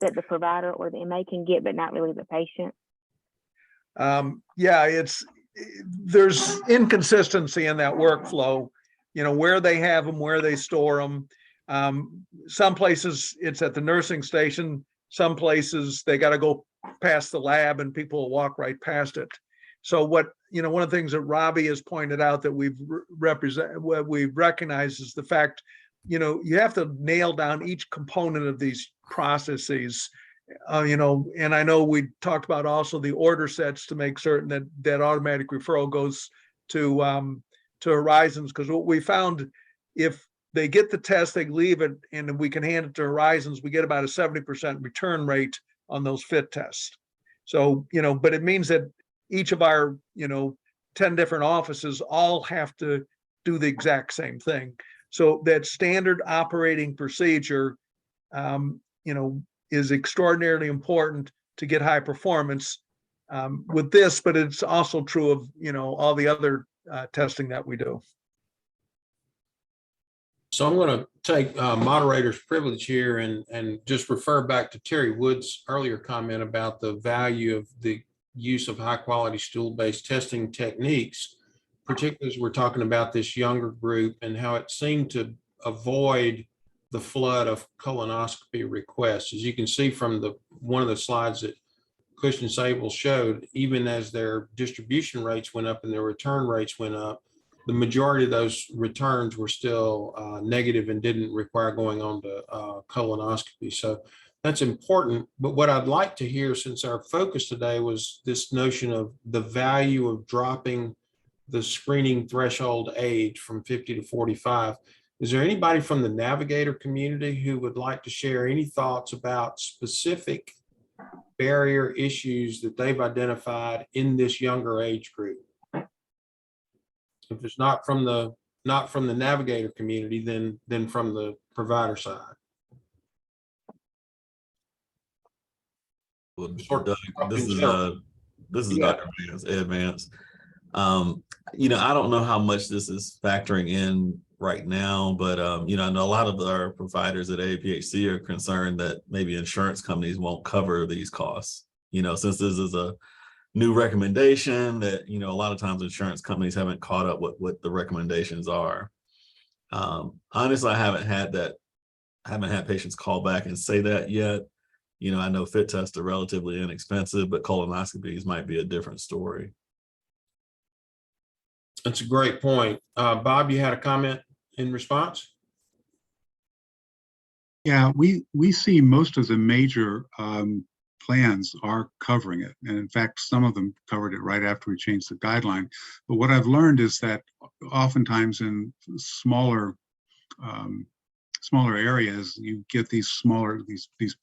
that the provider or the MA can get, but not really the patient? Yeah, there's inconsistency in that workflow, where they have them, where they store them. Some places it's at the nursing station. Some places they got to go past the lab and people will walk right past it. So one of the things that Robbie has pointed out that we've recognized is the fact, you have to nail down each component of these processes. And I know we talked about also the order sets to make certain that automatic referral goes to Horizons, because what we found, if they get the test, they leave it, and we can hand it to Horizons, we get about a 70% return rate on those fit tests. So, but it means that each of our, 10 different offices all have to do the exact same thing. So that standard operating procedure, is extraordinarily important to get high performance with this, but it's also true of, all the other testing that we do. So I'm going to take moderator's privilege here and just refer back to Terry Wood's earlier comment about the value of the use of high quality stool-based testing techniques, particularly as we're talking about this younger group and how it seemed to avoid the flood of colonoscopy requests. As you can see from one of the slides that Cush and Sable showed, even as their distribution rates went up and their return rates went up, the majority of those returns were still negative and didn't require going on to colonoscopy. So that's important. But what I'd like to hear, since our focus today was this notion of the value of dropping the screening threshold age from 50 to 45, is there anybody from the navigator community who would like to share any thoughts about specific barrier issues that they've identified in this younger age group? If it's not from the navigator community, then from the provider side. Well, Doug, this is Dr. Vance, Ed Vance. I don't know how much this is factoring in right now, but I know a lot of our providers at EGHC are concerned that maybe insurance companies won't cover these costs. Since this is a new recommendation that, a lot of times insurance companies haven't caught up with what the recommendations are. Honestly, I haven't had patients call back and say that yet. I know fit tests are relatively inexpensive, but colonoscopies might be a different story. That's a great point. Bob, you had a comment in response? Yeah, we see most of the major plans are covering it. And in fact, some of them covered it right after we changed the guideline. But what I've learned is that oftentimes in smaller areas, you get these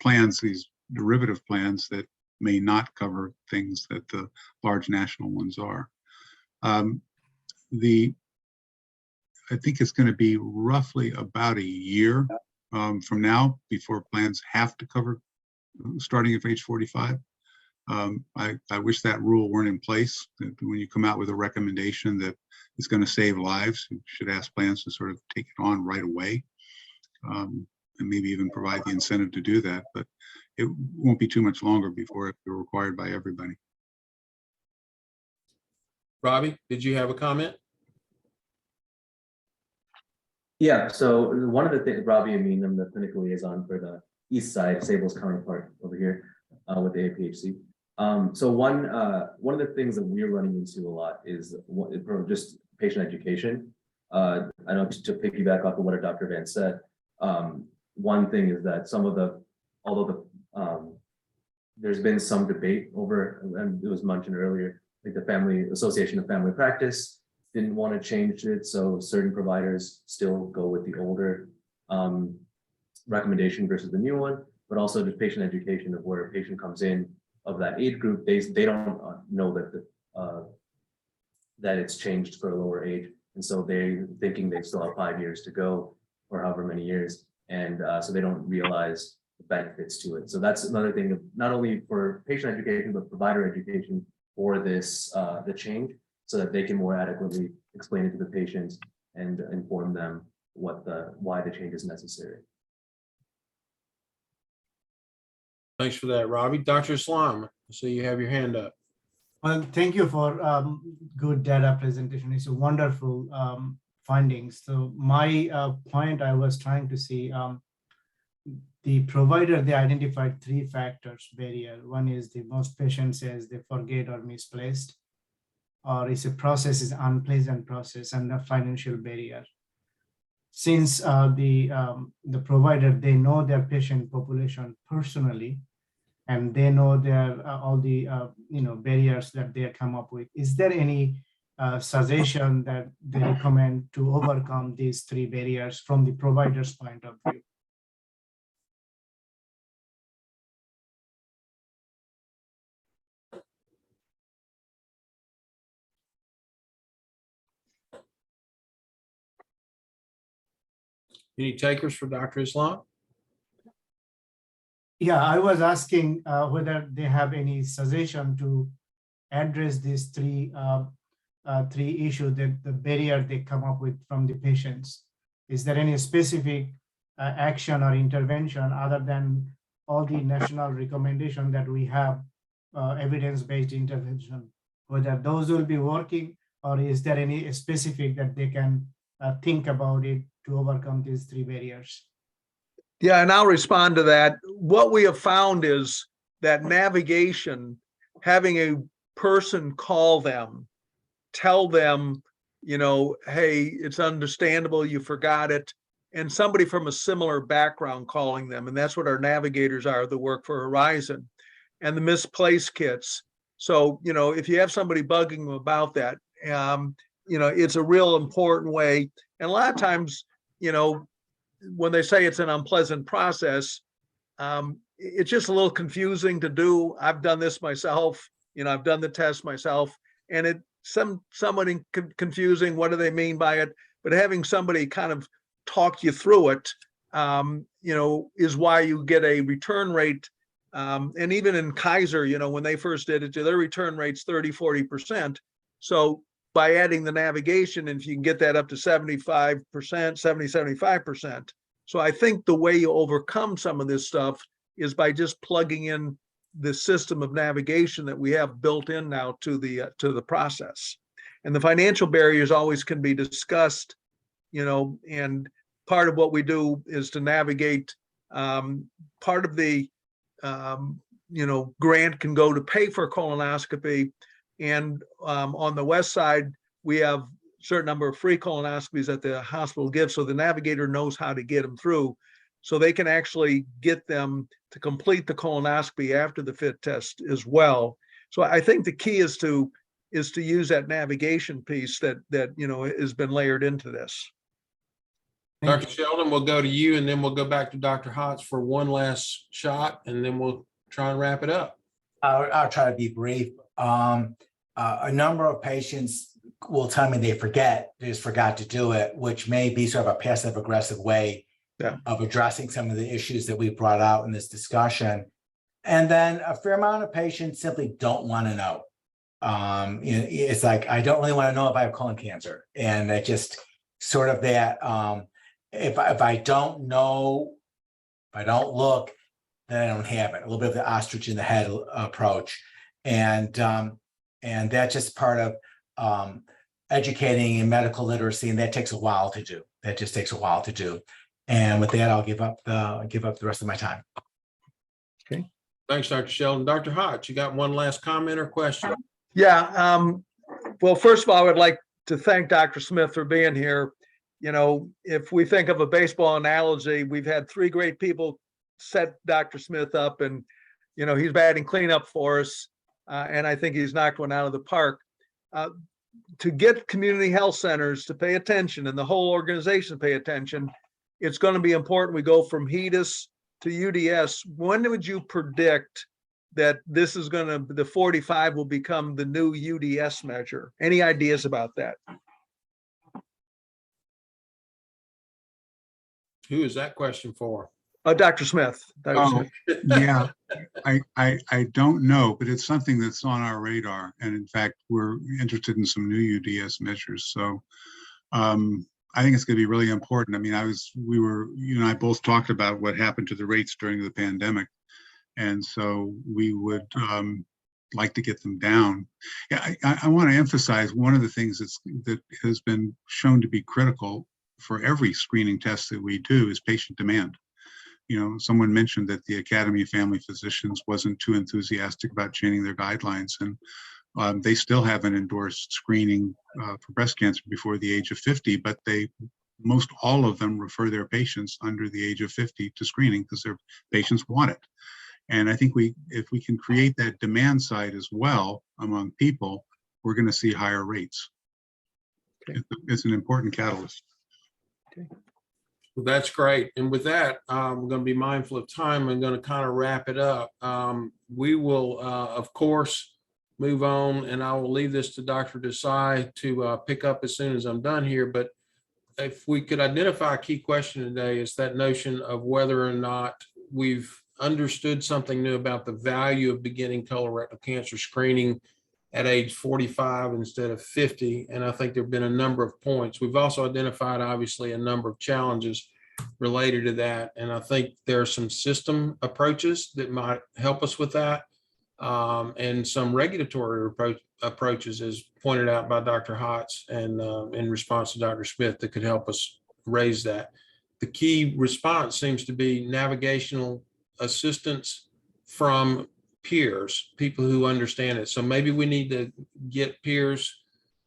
plans, these derivative plans that may not cover things that the large national ones are. I think it's going to be roughly about a year from now before plans have to cover starting at age 45. I wish that rule weren't in place. When you come out with a recommendation that is going to save lives, you should ask plans to sort of take it on right away, and maybe even provide the incentive to do that. But it won't be too much longer before it's required by everybody. Robbie, did you have a comment? Yeah, so one of the things, Robbie, I'm the clinical liaison for the east side, Sable's counterpart over here with the APHC. So one of the things that we're running into a lot is just patient education. I know to piggyback off of what Dr. Vance said, one thing is that although there's been some debate over, and it was mentioned earlier, like the Family Association of Family Practice didn't want to change it, so certain providers still go with the older recommendation versus the new one, but also just patient education of where a patient comes in of that age group, they don't know that that it's changed for a lower age, and so they're thinking they still have 5 years to go, or however many years. And so they don't realize the benefits to it. So that's another thing, not only for patient education, but provider education for this, the change, so that they can more adequately explain it to the patients and inform them why the change is necessary. Thanks for that, Robbie. Dr. Islam, so you have your hand up. Well, thank you for good data presentation. It's a wonderful findings. So my point I was trying to see, the provider, they identified 3 factors barrier. One is the most patients says they forget or misplaced, or it's a process is unpleasant process, and the financial barrier. Since the provider, they know their patient population personally, and they know their all the barriers that they come up with. Is there any suggestion that they recommend to overcome these 3 barriers from the provider's point of view? Any takers for Dr. Islam? Yeah, I was asking whether they have any suggestion to address these 3 issues, that the barrier they come up with from the patients. Is there any specific action or intervention other than all the national recommendation that we have, evidence-based intervention, whether those will be working, or is there any specific that they can think about it to overcome these 3 barriers? Yeah, and I'll respond to that. What we have found is that navigation, having a person call them, tell them, hey, it's understandable, you forgot it, and somebody from a similar background calling them. And that's what our navigators are that work for Horizon, and the misplaced kits. So, if you have somebody bugging them about that, it's a real important way. And a lot of times, when they say it's an unpleasant process, it's just a little confusing to do. I've done this myself. I've done the test myself, and it's somewhat confusing. What do they mean by it? But having somebody kind of talk you through it, is why you get a return rate. And even in Kaiser, when they first did it, their return rate's 30-40%. So by adding the navigation, and if you can get that up to 75%, 70-75%. So I think the way you overcome some of this stuff is by just plugging in the system of navigation that we have built in now to the process. And the financial barriers always can be discussed, and part of what we do is to navigate. Part of the grant can go to pay for colonoscopy. And on the west side, we have a certain number of free colonoscopies that the hospital gives, so the navigator knows how to get them through, so they can actually get them to complete the colonoscopy after the fit test as well. So I think the key is to use that navigation piece that has been layered into this. Dr. Sheldon, we'll go to you, and then we'll go back to Dr. Hotz for one last shot, and then we'll try and wrap it up. I'll try to be brief. A number of patients will tell me they just forgot to do it, which may be sort of a passive aggressive way of addressing some of the issues that we brought out in this discussion. And then a fair amount of patients simply don't want to know. It's like, I don't really want to know if I have colon cancer. And it just sort of that, if I don't know, if I don't look, then I don't have it. A little bit of the ostrich in the head approach. And that's just part of educating in medical literacy, and that takes a while to do. That just takes a while to do. And with that, I'll give up the rest of my time. Okay. Thanks, Dr. Sheldon. Dr. Hotz, you got one last comment or question? Yeah. Well, first of all, I would like to thank Dr. Smith for being here. If we think of a baseball analogy, we've had 3 great people set Dr. Smith up, and he's batting cleanup for us, and I think he's knocked one out of the park. To get community health centers to pay attention and the whole organization to pay attention, it's going to be important we go from HEDIS to UDS. When would you predict that this is the 45 will become the new UDS measure? Any ideas about that? Who is that question for? Dr. Smith. Dr. Oh, Smith. yeah, I don't know, but it's something that's on our radar. And in fact, we're interested in some new UDS measures. So I think it's going to be really important. I mean, you and I both talked about what happened to the rates during the pandemic. And so we would like to get them down. Yeah, I want to emphasize one of the things that has been shown to be critical for every screening test that we do is patient demand. You know, someone mentioned that the Academy of Family Physicians wasn't too enthusiastic about changing their guidelines, and they still haven't endorsed screening for breast cancer before the age of 50, but most all of them refer their patients under the age of 50 to screening because their patients want it. And I think if we can create that demand side as well among people, we're going to see higher rates. Okay. It's an important catalyst. Okay. Well, that's great. And with that, I'm going to be mindful of time. I'm going to kind of wrap it up. We will, of course, move on, and I will leave this to Dr. Desai to pick up as soon as I'm done here. But if we could identify a key question today, is that notion of whether or not we've understood something new about the value of beginning colorectal cancer screening at age 45 instead of 50. And I think there have been a number of points. We've also identified, obviously, a number of challenges related to that. And I think there are some system approaches that might help us with that. And some regulatory approaches, as pointed out by Dr. Hotz and in response to Dr. Smith, that could help us raise that. The key response seems to be navigational assistance from peers, people who understand it. So maybe we need to get peers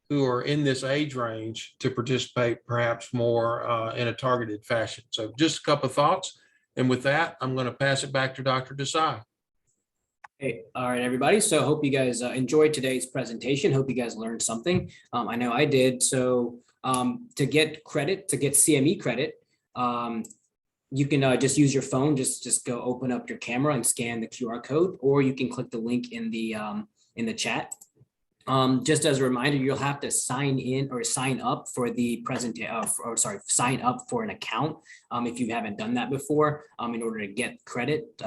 who are in this age range to participate perhaps more in a targeted fashion. So just a couple of thoughts. And with that, I'm going to pass it back to Dr. Desai. Hey, all right, everybody. So I hope you guys enjoyed today's presentation. Hope you guys learned something. I know I did. So to get CME credit, you can just use your phone, just go open up your camera and scan the QR code, or you can click the link in the chat. Just as a reminder, you'll have to sign in or sign up for the sign up for an account if you haven't done that before in order to get credit,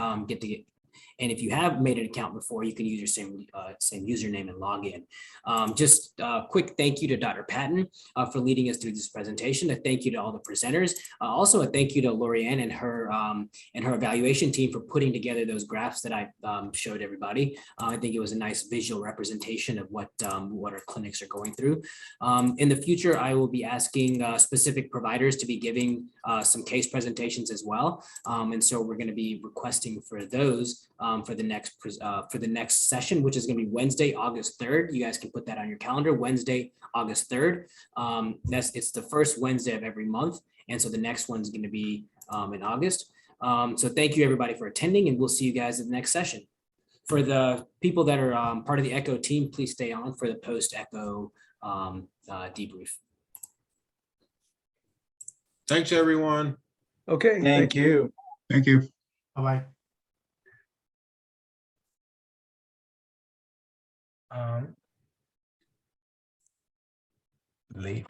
and if you have made an account before, you can use your same username and log in. Just a quick thank you to Dr. Patton for leading us through this presentation. A thank you to all the presenters. Also a thank you to Lorianne and her evaluation team for putting together those graphs that I showed everybody. I think it was a nice visual representation of what our clinics are going through. In the future, I will be asking specific providers to be giving some case presentations as well. And so we're going to be requesting for those for the next session, which is going to be Wednesday, August 3rd. You guys can put that on your calendar, Wednesday, August 3rd. It's the first Wednesday of every month. And so the next one's going to be in August. So thank you everybody for attending, and we'll see you guys at the next session. For the people that are part of the ECHO team, please stay on for the post-ECHO debrief. Thanks, everyone. Okay. Thank you. Thank you. Bye-bye. Leave.